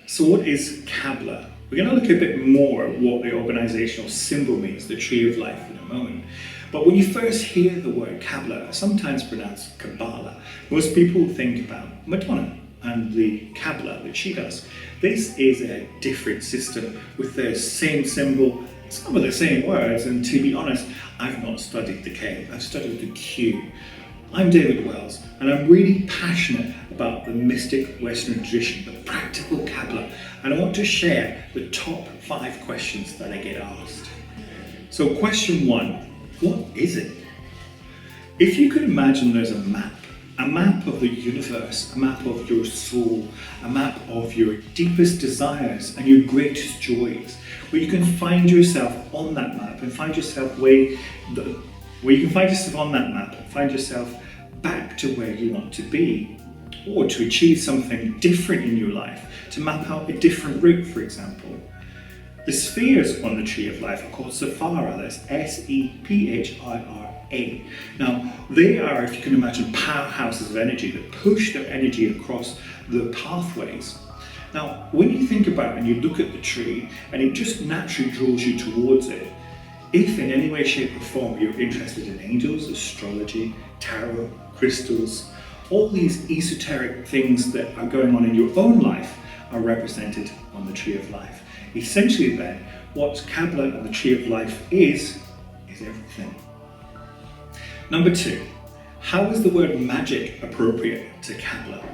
So what is Qabalah? We're going to look a bit more at what the organizational symbol means, the tree of life, in a moment. But when you first hear the word Qabalah, sometimes pronounced Qabalah, most people think about Madonna and the Qabalah that she does. This is a different system with the same symbol, some of the same words, and to be honest, I've not studied the K, I've studied the Q. I'm David Wells, and I'm really passionate about the mystic Western tradition, the practical Qabalah, and I want to share the top 5 questions that I get asked. So question 1, what is it? If you could imagine there's a map of the universe, a map of your soul, a map of your deepest desires and your greatest joys, where you can find yourself on that map and find yourself where you can find yourself on that map and find yourself back to where you want to be, or to achieve something different in your life, to map out a different route, for example. The spheres on the tree of life are called Sephira, that's S-E-P-H-I-R-A. Now, they are, if you can imagine, powerhouses of energy that push their energy across the pathways. Now, when you think about it and you look at the tree, and it just naturally draws you towards it, if in any way, shape or form you're interested in angels, astrology, tarot, crystals, all these esoteric things that are going on in your own life are represented on the tree of life. Essentially then, what Qabalah and the tree of life is everything. Number 2, how is the word magic appropriate to Qabalah?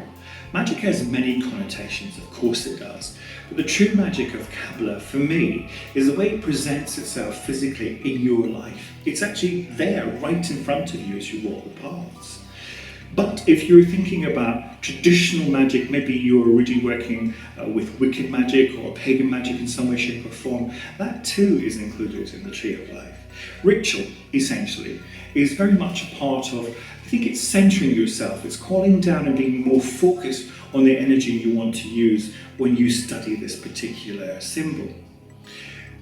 Magic has many connotations, of course it does, but the true magic of Qabalah, for me, is the way it presents itself physically in your life. It's actually there, right in front of you as you walk the paths. But if you're thinking about traditional magic, maybe you're already working with wicked magic or pagan magic in some way, shape or form, that too is included in the tree of life. Ritual, essentially, is very much a part of, I think it's centering yourself, it's calling down and being more focused on the energy you want to use when you study this particular symbol.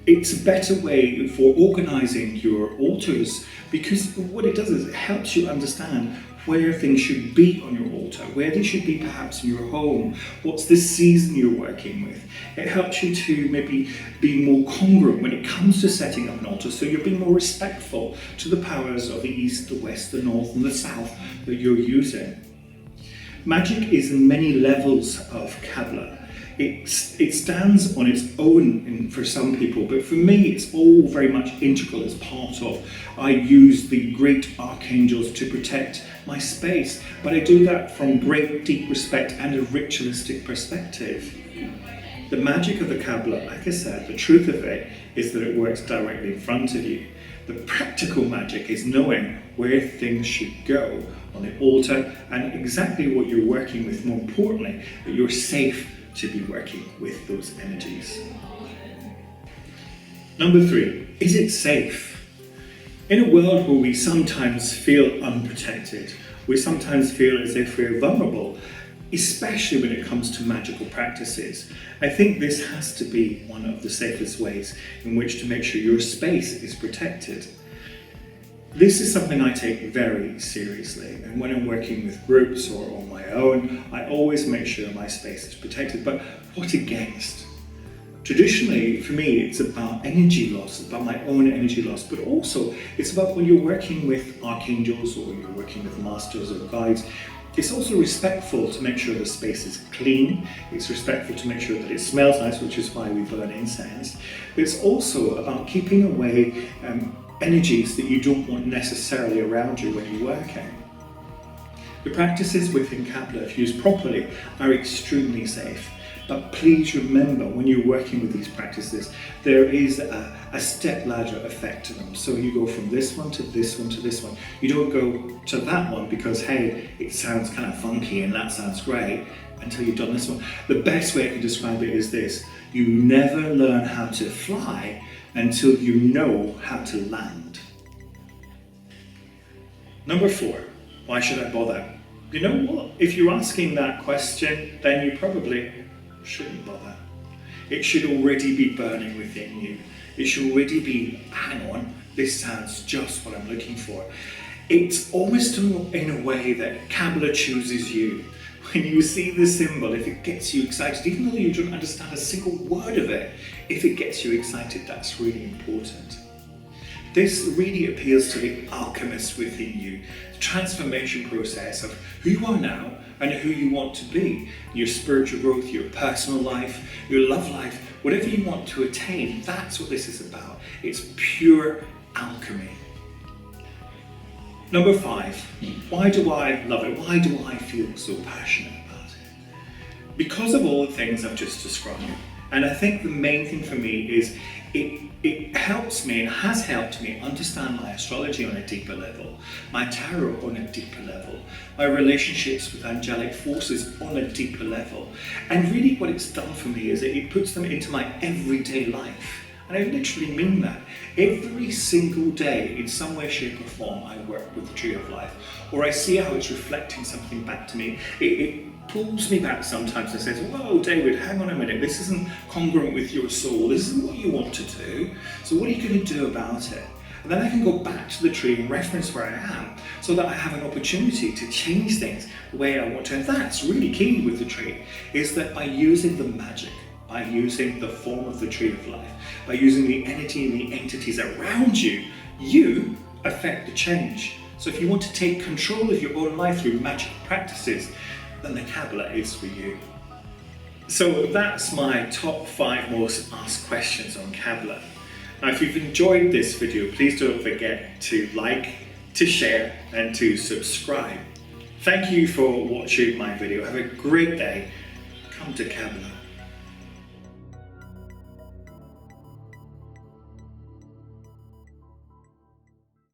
It's a better way for organizing your altars, because what it does is it helps you understand where things should be on your altar, where they should be perhaps in your home, what's the season you're working with. It helps you to maybe be more congruent when it comes to setting up an altar, so you're being more respectful to the powers of the east, the west, the north and the south that you're using. Magic is in many levels of Qabalah. It stands on its own for some people, but for me it's all very much integral as part of. I use the great archangels to protect my space, but I do that from great deep respect and a ritualistic perspective. The magic of the Qabalah, like I said, the truth of it is that it works directly in front of you. The practical magic is knowing where things should go on the altar and exactly what you're working with, more importantly, that you're safe to be working with those energies. Number 3, is it safe? In a world where we sometimes feel unprotected, we sometimes feel as if we're vulnerable, especially when it comes to magical practices, I think this has to be one of the safest ways in which to make sure your space is protected. This is something I take very seriously, and when I'm working with groups or on my own, I always make sure my space is protected. But what against? Traditionally, for me, it's about energy loss, about my own energy loss, but also it's about when you're working with archangels or you're working with masters or guides. It's also respectful to make sure the space is clean. It's respectful to make sure that it smells nice, which is why we burn incense. But it's also about keeping away energies that you don't want necessarily around you when you're working. The practices within Qabalah, if used properly, are extremely safe. But please remember, when you're working with these practices, there is a step ladder effect to them. So you go from this one to this one to this one. You don't go to that one because, hey, it sounds kind of funky and that sounds great, until you've done this one. The best way I can describe it is this: you never learn how to fly until you know how to land. Number 4, why should I bother? You know what? If you're asking that question, then you probably shouldn't bother. It should already be burning within you. It should already be, hang on, this sounds just what I'm looking for. It's almost in a way that Qabalah chooses you. when you see the symbol, if it gets you excited, even though you don't understand a single word of it, if it gets you excited, that's really important. This really appeals to the alchemist within you, the transformation process of who you are now and who you want to be. Your spiritual growth, your personal life, your love life, whatever you want to attain, that's what this is about. It's pure alchemy. Number 5, why do I love it? Why do I feel so passionate about it? Because of all the things I've just described. And I think the main thing for me is it helps me and has helped me understand my astrology on a deeper level, my tarot on a deeper level, my relationships with angelic forces on a deeper level. And really what it's done for me is it puts them into my everyday life. And I literally mean that. Every single day, in some way, shape or form, I work with the Tree of Life, or I see how it's reflecting something back to me. It pulls me back sometimes and says, whoa, David, hang on a minute, this isn't congruent with your soul, this isn't what you want to do, so what are you going to do about it? And then I can go back to the tree and reference where I am, so that I have an opportunity to change things the way I want to. And that's really key with the tree, is that by using the magic, by using the form of the Tree of Life, by using the energy and the entities around you, you affect the change. So if you want to take control of your own life through magic practices, then the Qabalah is for you. So that's my top 5 most asked questions on Qabalah. Now if you've enjoyed this video, please don't forget to like, to share and to subscribe. Thank you for watching my video. Have a great day. Come to Qabalah.